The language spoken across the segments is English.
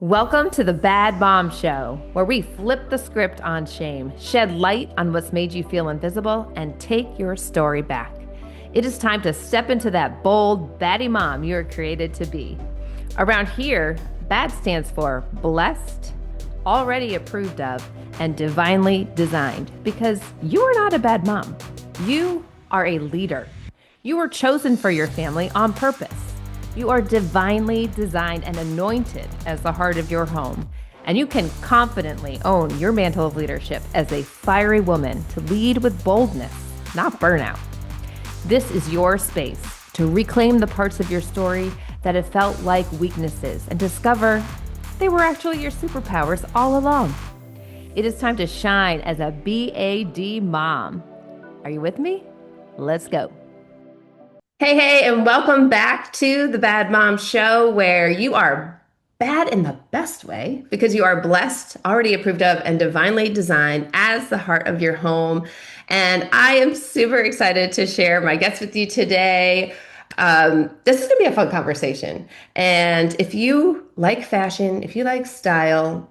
Welcome to the Bad Mom Show, where we flip the script on shame, shed light on what's made you feel invisible, and take your story back. It is time to step into that bold, baddie mom you were created to be. Around here, BAD stands for blessed, already approved of, and divinely designed, because you are not a bad mom. You are a leader. You were chosen for your family on purpose. You are divinely designed and anointed as the heart of your home, and you can confidently own your mantle of leadership as a fiery woman to lead with boldness, not burnout. This is your space to reclaim the parts of your story that have felt like weaknesses and discover they were actually your superpowers all along. It is time to shine as a BAD mom. Are you with me? Let's go. Hey, and welcome back to the Bad Mom Show, where you are bad in the best way because you are blessed, already approved of, and divinely designed as the heart of your home. And I am super excited to share my guests with you today. This is going to be a fun conversation. And if you like fashion, if you like style,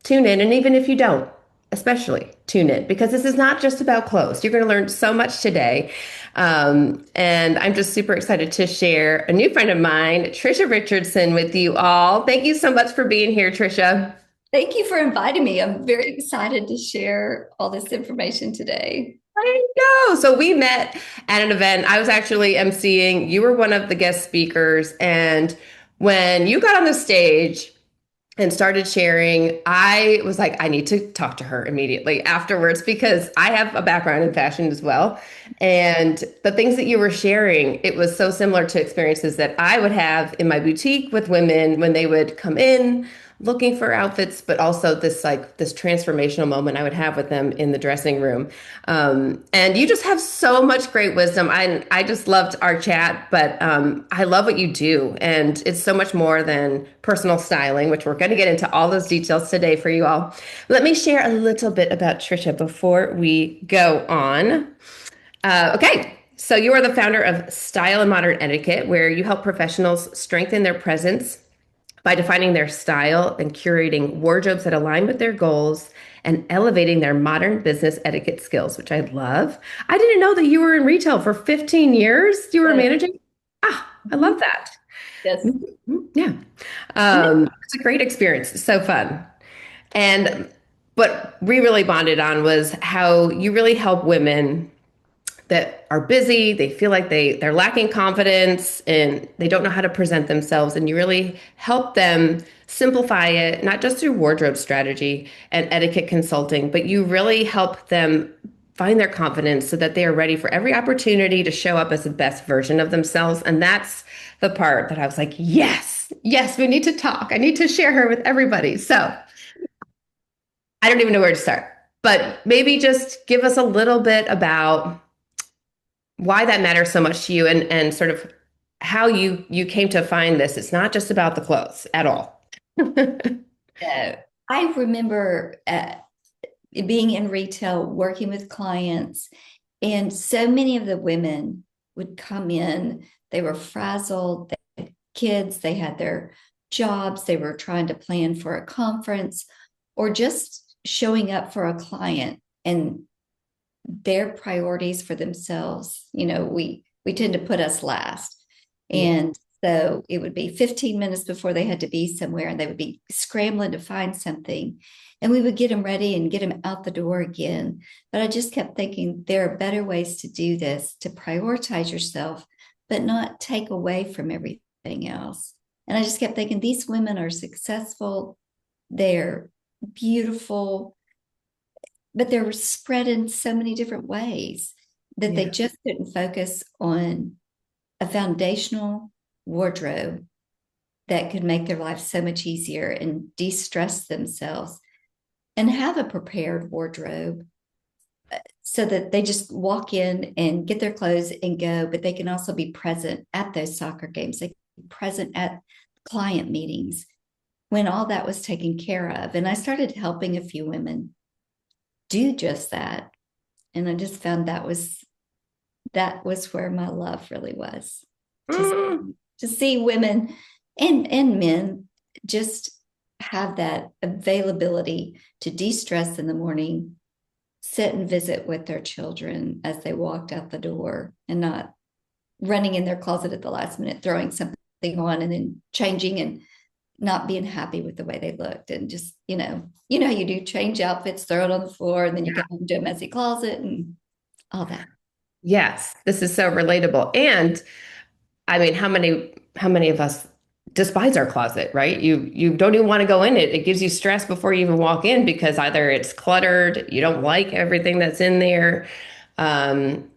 tune in. And even if you don't, especially tune in, because this is not just about clothes. You're going to learn so much today. And I'm just super excited to share a new friend of mine, Trisha Richardson, with you all. Thank you so much for being here, Trisha. Thank you for inviting me. I'm very excited to share all this information today. I know. So we met at an event. I was actually emceeing. You were one of the guest speakers. And when you got on the stage and started sharing, I was like, I need to talk to her immediately afterwards because I have a background in fashion as well. And the things that you were sharing, it was so similar to experiences that I would have in my boutique with women when they would come in looking for outfits, but also this transformational moment I would have with them in the dressing room. And you just have so much great wisdom. I just loved our chat, but I love what you do. And it's so much more than personal styling, which we're going to get into all those details today for you all. Let me share a little bit about Trisha before we go on. Okay. So you are the founder of Style and Modern Etiquette, where you help professionals strengthen their presence by defining their style and curating wardrobes that align with their goals and elevating their modern business etiquette skills, which I love. I didn't know that you were in retail for 15 years. You were Yes. managing. I love that. Yes. Yeah. It's a great experience. It's so fun. And what we really bonded on was how you really help women that are busy, they feel like they're lacking confidence and they don't know how to present themselves, and you really help them simplify it, not just through wardrobe strategy and etiquette consulting, but you really help them find their confidence so that they are ready for every opportunity to show up as the best version of themselves. And that's the part that I was like, yes, we need to talk. I need to share her with everybody. So I don't even know where to start, but maybe just give us a little bit about why that matters so much to you, and sort of how you came to find this. It's not just about the clothes at all. I remember being in retail, working with clients, and so many of the women would come in. They were frazzled, they had kids, they had their jobs, they were trying to plan for a conference or just showing up for a client, and their priorities for themselves, we tend to put us last. And so it would be 15 minutes before they had to be somewhere, and they would be scrambling to find something, and we would get them ready and get them out the door again. But I just kept thinking there are better ways to do this, to prioritize yourself but not take away from everything else. And I just kept thinking these women are successful, they're beautiful, but they're spread in so many different ways that they just couldn't focus on a foundational wardrobe that could make their life so much easier and de-stress themselves, and have a prepared wardrobe so that they just walk in and get their clothes and go, but they can also be present at those soccer games, they can be present at client meetings when all that was taken care of. And I started helping a few women do just that. And I just found that was where my love really was. To see women and men just have that availability to de-stress in the morning, sit and visit with their children as they walked out the door, and not running in their closet at the last minute, throwing something on and then changing and not being happy with the way they looked. And just, how you do, change outfits, throw it on the floor, and then you Yeah. come home to a messy closet and all that. Yes, this is so relatable. And I mean, how many of us despise our closet, right? You don't even want to go in it. It gives you stress before you even walk in because either it's cluttered, you don't like everything that's in there. Um,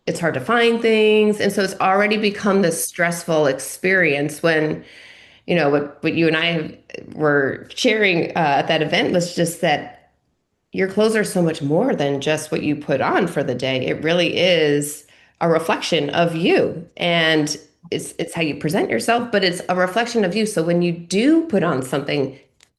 it's hard to find things. And so it's already become this stressful experience when, what you and were sharing at that event was just that your clothes are so much more than just what you put on for the day. It really is a reflection of you. And it's how you present yourself, but it's a reflection of you. So when you do put on something,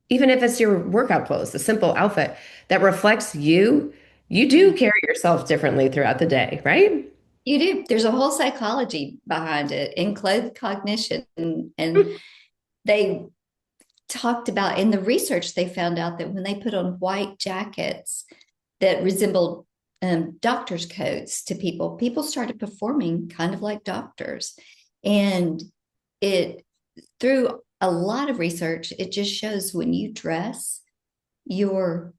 even if it's your workout clothes, a simple outfit that reflects you, you do carry yourself differently throughout the day, right? You do. There's a whole psychology behind it in clothes cognition. And they talked about in the research, they found out that when they put on white jackets that resembled doctors' coats to people, people started performing kind of like doctors. And it, through a lot of research, it just shows when you dress, your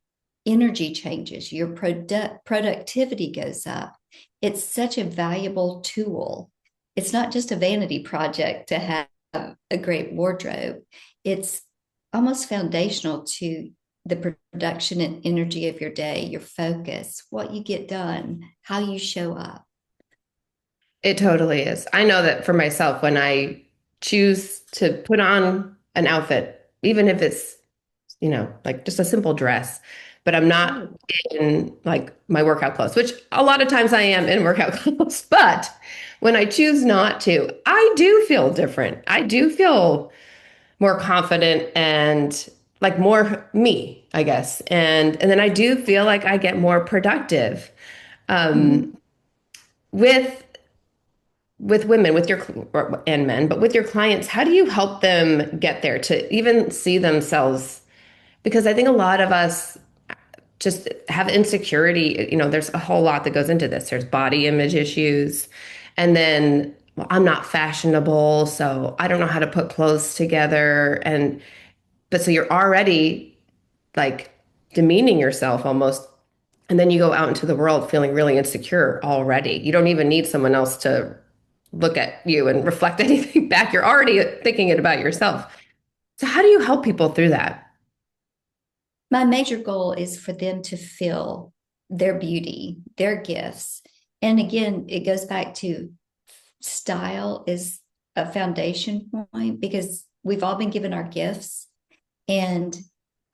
energy changes, your productivity goes up. It's such a valuable tool. It's not just a vanity project to have a great wardrobe. It's almost foundational to the production and energy of your day, your focus, what you get done, how you show up. It totally is. I know that for myself, when I choose to put on an outfit, even if it's, like just a simple dress, but I'm not in like my workout clothes, which a lot of times I am in workout clothes. But when I choose not to, I do feel different. I do feel more confident and like more me, I guess. And then I do feel like I get more productive. Mhm. Um, with women, with your and men, but with your clients, how do you help them get there to even see themselves? Because I think a lot of us just have insecurity. There's a whole lot that goes into this. There's body image issues, and then, well, I'm not fashionable, so I don't know how to put clothes together. But so you're already like demeaning yourself almost. And then you go out into the world feeling really insecure already. You don't even need someone else to look at you and reflect anything back. You're already thinking it about yourself. So how do you help people through that? My major goal is for them to feel their beauty, their gifts. And again, it goes back to style is a foundation point because we've all been given our gifts. And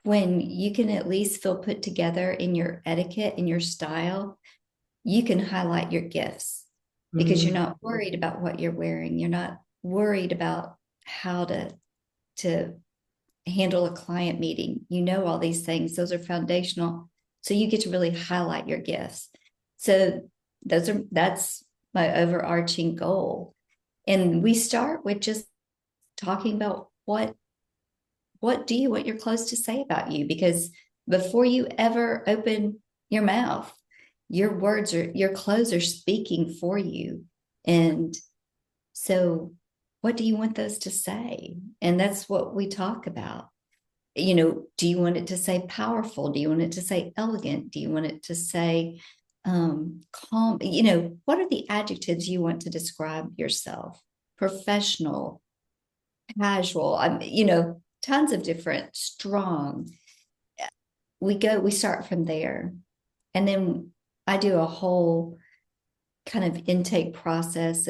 when you can at least feel put together in your etiquette and your style, you can highlight your gifts because you're Mm. not worried about what you're wearing. You're not worried about how to handle a client meeting. You know all these things. Those are foundational. So you get to really highlight your gifts. So that's my overarching goal. And we start with just talking about what do you want your clothes to say about you? Because before you ever open your mouth, your clothes are speaking for you. And so what do you want those to say? And that's what we talk about. Do you want it to say powerful? Do you want it to say elegant? Do you want it to say calm? What are the adjectives you want to describe yourself? Professional, casual, tons of different, strong. We start from there. And then I do a whole kind of intake process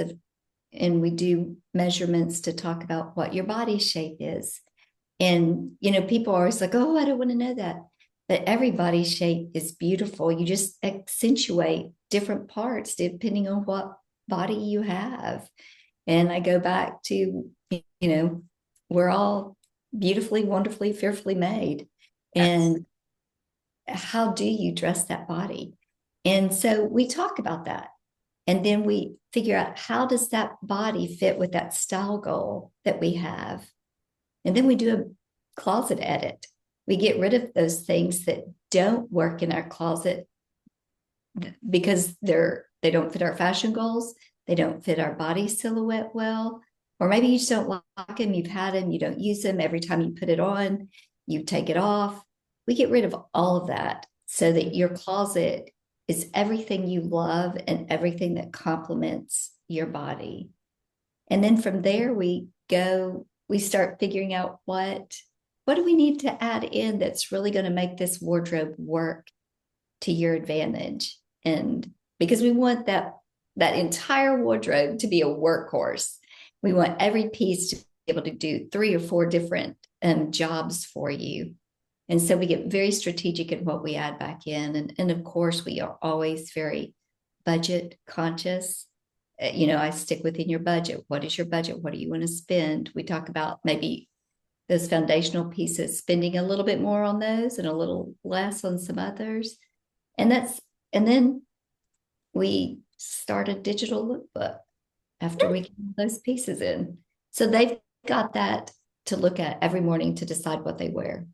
and we do measurements to talk about what your body shape is. And, people are always like, oh, I don't want to know that. But every body shape is beautiful. You just accentuate different parts depending on what body you have. And I go back to, we're all beautifully, wonderfully, fearfully made. Yes. And how do you dress that body? And so we talk about that. And then we figure out how does that body fit with that style goal that we have. And then we do closet edit. We get rid of those things that don't work in our closet because they don't fit our fashion goals, they don't fit our body silhouette well, or maybe you just don't like them, you've had them, you don't use them, every time you put it on you take it off. We get rid of all of that so that your closet is everything you love and everything that complements your body. And then from there we start figuring out what do we need to add in that's really going to make this wardrobe work to your advantage. And because we want that entire wardrobe to be a workhorse, we want every piece to be able to do 3 or 4 different jobs for you. And so we get very strategic in what we add back in. And of course, we are always very budget conscious. I stick within your budget. What is your budget? What do you want to spend? We talk about maybe those foundational pieces, spending a little bit more on those and a little less on some others. And then we start a digital lookbook after we get those pieces in. So they've got that to look at every morning to decide what they wear.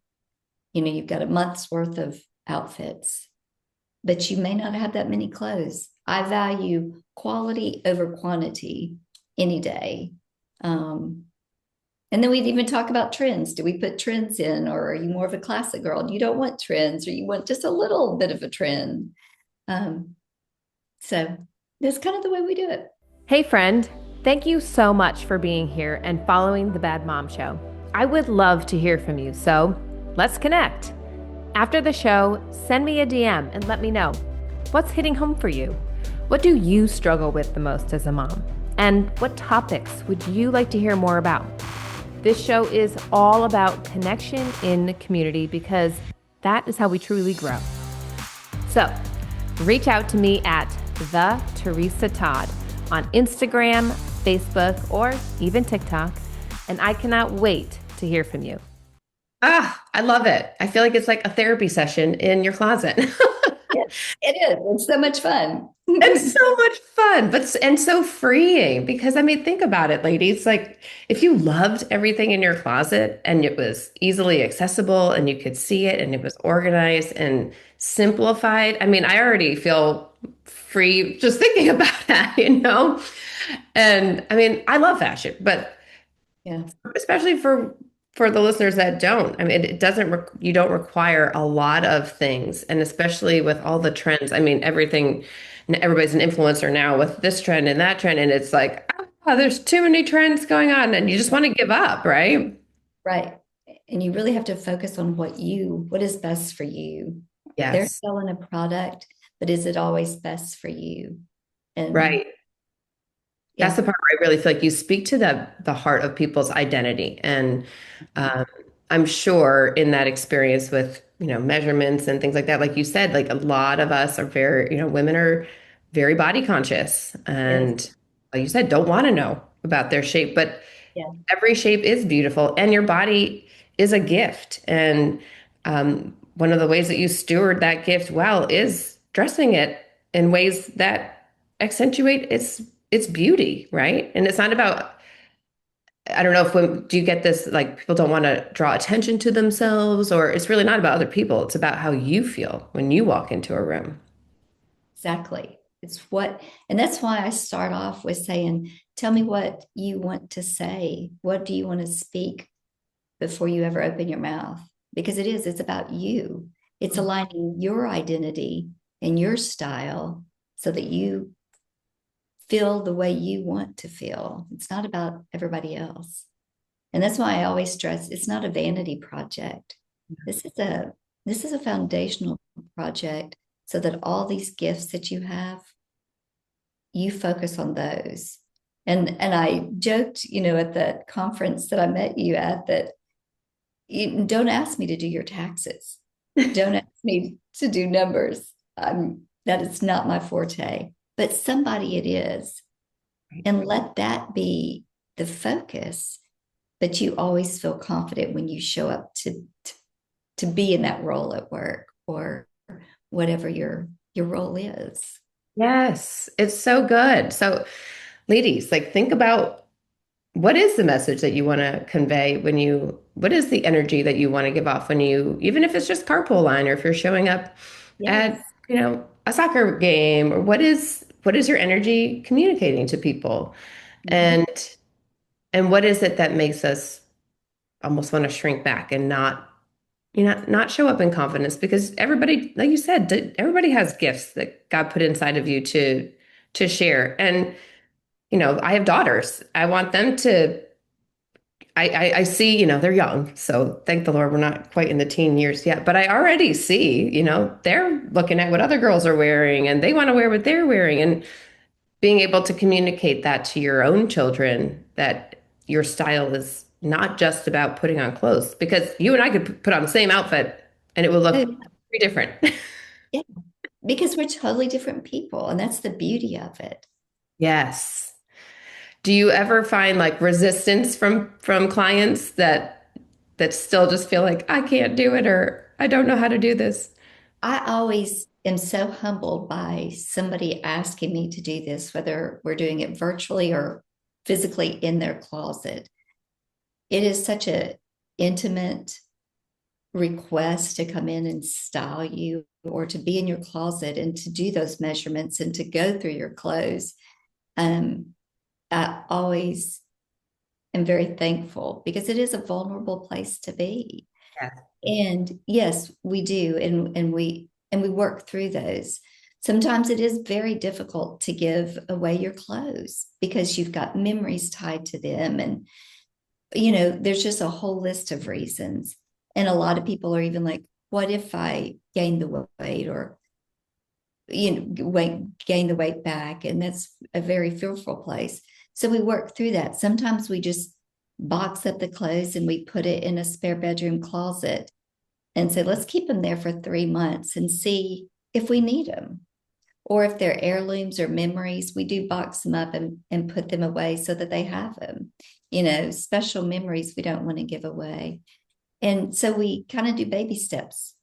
You've got a month's worth of outfits, but you may not have that many clothes. I value quality over quantity any day. And then we'd even talk about trends. Do we put trends in, or are you more of a classic girl? You don't want trends, or you want just a little bit of a trend. So that's kind of the way we do it. Hey, friend, thank you so much for being here and following the Bad Mom Show. I would love to hear from you, so let's connect. After the show, send me a DM and let me know what's hitting home for you. What do you struggle with the most as a mom? And what topics would you like to hear more about? This show is all about connection in the community because that is how we truly grow. So reach out to me at the Trisha Todd on Instagram, Facebook, or even TikTok, and I cannot wait to hear from you. I love it. I feel like it's like a therapy session in your closet. It is. It's so much fun. It's so much fun, and so freeing because I mean, think about it, ladies. Like if you loved everything in your closet and it was easily accessible and you could see it and it was organized and simplified, I mean, I already feel free just thinking about that. And I mean, I love fashion, but Yeah. especially for the listeners that don't. I mean, it doesn't you don't require a lot of things, and especially with all the trends. I mean, everybody's an influencer now with this trend and that trend, and it's like, oh, there's too many trends going on, and you just want to give up, right? Right. And you really have to focus on what is best for you. They're Yes. selling a product, but is it always best for you? And Right. That's yeah, the part where I really feel like you speak to the heart of people's identity. And um, I'm sure in that experience with, measurements and things like that, like you said, like a lot of us are women are very body conscious yes, and like you said, don't want to know about their shape, but yeah, every shape is beautiful and your body is a gift. And one of the ways that you steward that gift well is dressing it in ways that accentuate its beauty, right? And it's not about, I don't know if do you get this, like people don't want to draw attention to themselves, or it's really not about other people. It's about how you feel when you walk into a room. exactly. And that's why I start off with saying, tell me what you want to say. What do you want to speak before you ever open your mouth? Because it's about you. It's aligning your identity and your style so that you feel the way you want to feel. It's not about everybody else. And that's why I always stress it's not a vanity project. This is a foundational project so that all these gifts that you have, you focus on those. And I joked, at the conference that I met you at, that you don't ask me to do your taxes. Don't ask me to do numbers. That is not my forte, but somebody it is. And let that be the focus. But you always feel confident when you show up to be in that role at work or whatever your role is. Yes, it's so good. So, ladies, like think about what is the message that you want to convey when you what is the energy that you want to give off when you, even if it's just carpool line or if you're showing up at, Yes. a soccer game, or what is your energy communicating to people? Mhm. And what is it that makes us almost want to shrink back and not show up in confidence? Because everybody, like you said, everybody has gifts that God put inside of you to share. And I have daughters. I want them to. I see, they're young, so thank the Lord we're not quite in the teen years yet. But I already see, they're looking at what other girls are wearing, and they want to wear what they're wearing, and being able to communicate that to your own children, that your style is not just about putting on clothes, because you and I could put on the same outfit and it would Oh, look very different. yeah, because we're totally different people, and that's the beauty of it. Yes. Do you ever find like resistance from clients that still just feel like I can't do it or I don't know how to do this? I always am so humbled by somebody asking me to do this, whether we're doing it virtually or physically in their closet. It is such a intimate request to come in and style you or to be in your closet and to do those measurements and to go through your clothes. Um, I always am very thankful because it is a vulnerable place to be. Yes. And yes, we do, and we work through those. Sometimes it is very difficult to give away your clothes because you've got memories tied to them, and there's just a whole list of reasons. And a lot of people are even like, "What if I gain the weight, or gain the weight back?" And that's a very fearful place. So we work through that. Sometimes we just box up the clothes and we put it in a spare bedroom closet and say, let's keep them there for 3 months and see if we need them. Or if they're heirlooms or memories, we do box them up and put them away so that they have them. Special memories we don't want to give away. And so we kind of do baby steps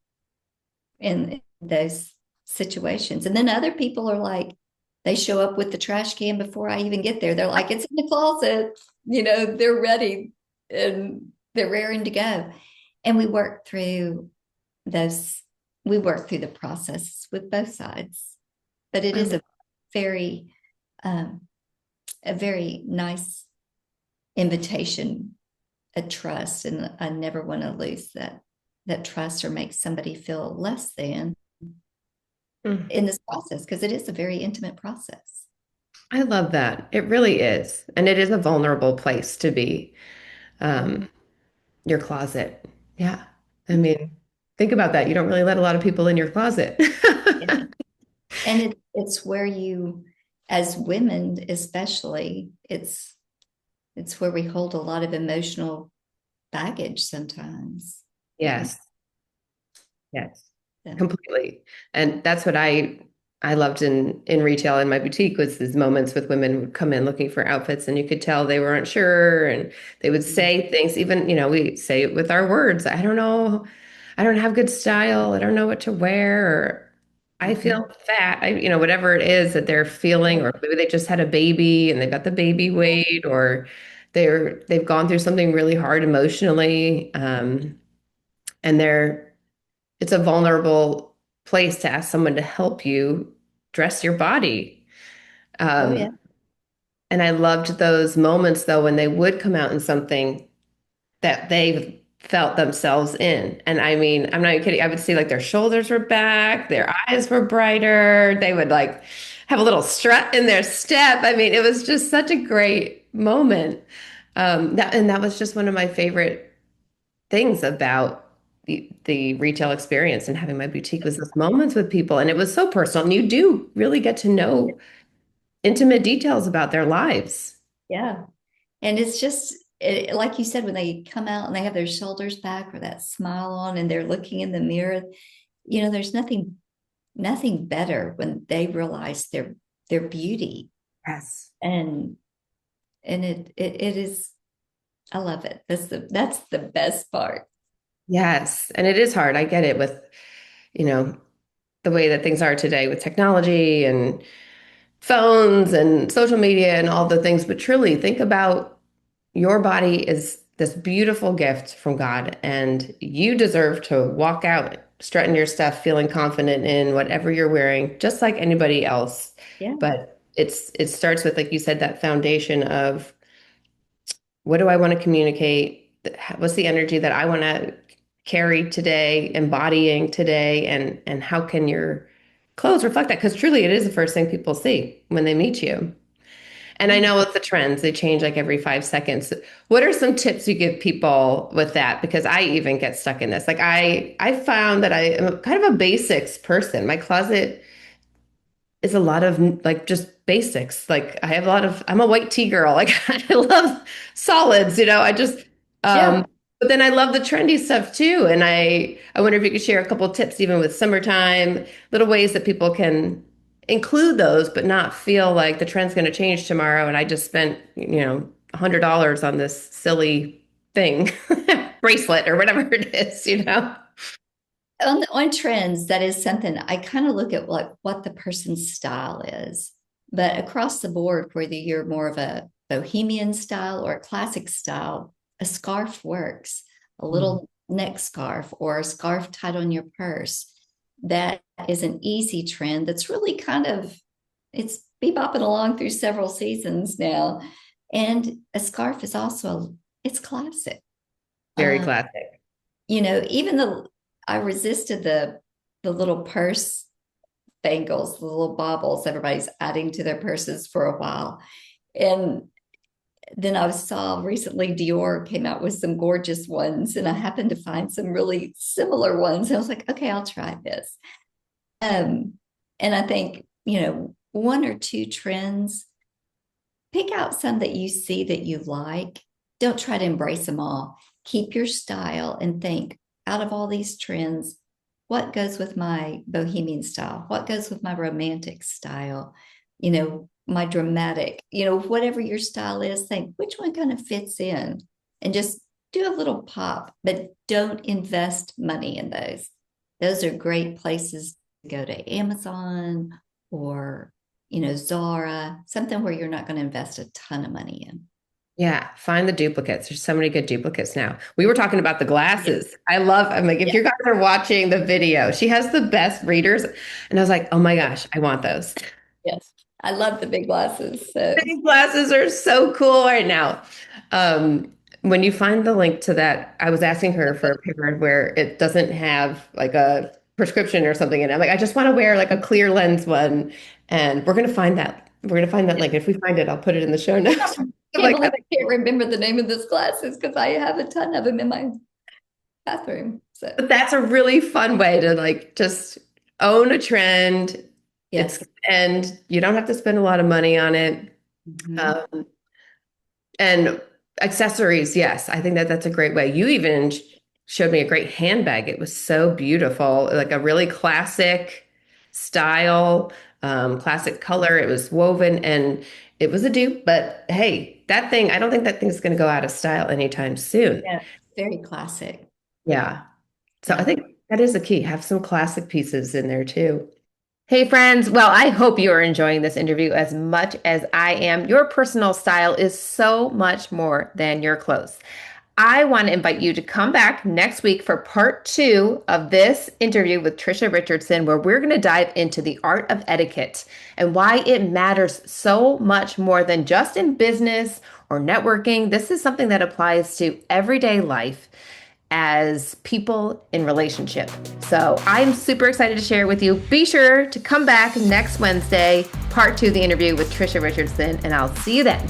in those situations. And then other people are like, they show up with the trash can before I even get there. They're like, it's in the closet, they're ready and they're raring to go. And those, we work through the process with both sides. But it is very, um, a very nice invitation, a trust. And I never want to lose that trust or make somebody feel less than Mm. in this process, because it is a very intimate process. I love that. It really is. And it is a vulnerable place to be. Um, your closet. Yeah. I mean, think about that. You don't really let a lot of people in your closet. Yeah. And it's where you, as women especially, it's where we hold a lot of emotional baggage sometimes. Yes. Yes. So, Completely. And that's what I loved in retail in my boutique was these moments with women who would come in looking for outfits and you could tell they weren't sure and they would say things even, we say it with our words. I don't know. I don't have good style. I don't know what to wear or I feel fat. Whatever it is that they're feeling, or maybe they just had a baby and they've got the baby weight, or they've gone through something really hard emotionally. And it's a vulnerable place to ask someone to help you dress your body. oh Um, yeah, and I loved those moments though when they would come out in something that they felt themselves in. And I mean, I'm not even kidding. I would see like their shoulders were back, their eyes were brighter. They would like have a little strut in their step. I mean, it was just such a great moment. And that was just one of my favorite things about the retail experience and having my boutique was those moments with people. And it was so personal. And you do really get to know intimate details about their lives. yeah. And it's just like you said, when they come out and they have their shoulders back or that smile on and they're looking in the mirror, there's nothing better when they realize their beauty. Yes. And it is, I love it. That's the best part. Yes. And it is hard. I get it with, you know, the way that things are today with technology and phones and social media and all the things. But truly think about your body is this beautiful gift from God, and you deserve to walk out strutting your stuff, feeling confident in whatever you're wearing, just like anybody else. Yeah. But it starts with, like you said, that foundation of what do I want to communicate? What's the energy that I want to carry today, embodying today, and how can your clothes reflect that? Because truly, it is the first thing people see when they meet you. And I know with the trends, they change like every 5 seconds. What are some tips you give people with that? Because I even get stuck in this. Like I found that I am kind of a basics person. My closet is a lot of like just basics. Like I have a lot of, I'm a white tea girl. Like I love solids, I just, Yeah. but then I love the trendy stuff too. And I wonder if you could share a couple of tips, even with summertime, little ways that people can include those, but not feel like the trend's going to change tomorrow. And I just spent, $100 on this silly thing, bracelet or whatever it is. On trends, that is something I kind of look at, like what the person's style is. But across the board, whether you're more of a bohemian style or a classic style, a scarf works. A little neck scarf or a scarf tied on your purse. That is an easy trend that's really it's bebopping along through several seasons now. And a scarf is also, it's classic. Very classic. Even I resisted the little purse bangles, the little baubles everybody's adding to their purses for a while. And then I saw recently Dior came out with some gorgeous ones, and I happened to find some really similar ones. And I was like, okay, I'll try this. And I think, one or two trends, pick out some that you see that you like. Don't try to embrace them all. Keep your style and think, out of all these trends, what goes with my bohemian style? What goes with my romantic style? My dramatic, whatever your style is, think which one kind of fits in, and just do a little pop, but don't invest money in those. Those are great places to go, to Amazon or, Zara, something where you're not going to invest a ton of money in. Yeah, find the duplicates. There's so many good duplicates now. We were talking about the glasses. I'm like, if you guys are watching the video, she has the best readers. And I was like, oh my gosh, I want those. Yes. I love the big glasses. So. Big glasses are so cool right now. When you find the link to that, I was asking her for a pair where it doesn't have like a prescription or something in it. I'm like, I just want to wear like a clear lens one. And we're going to find that. We're going to find that link. If we find it, I'll put it in the show notes. I can't remember the name of this glasses because I have a ton of them in my bathroom. So but that's a really fun way to like just own a trend. yes, and you don't have to spend a lot of money on it. Mm-hmm. And accessories, yes, I think that's a great way. You even showed me a great handbag. It was so beautiful, like a really classic style, classic color. It was woven and it was a dupe, but hey, that thing, I don't think that thing's going to go out of style anytime soon. Yeah, very classic. Yeah. So I think that is the key. Have some classic pieces in there too. Hey friends, well, I hope you are enjoying this interview as much as I am. Your personal style is so much more than your clothes. I want to invite you to come back next week for part 2 of this interview with Trisha Richardson, where we're going to dive into the art of etiquette and why it matters so much more than just in business or networking. This is something that applies to everyday life as people in relationship. So I'm super excited to share it with you. Be sure to come back next Wednesday, part 2 of the interview with Trisha Richardson, and I'll see you then.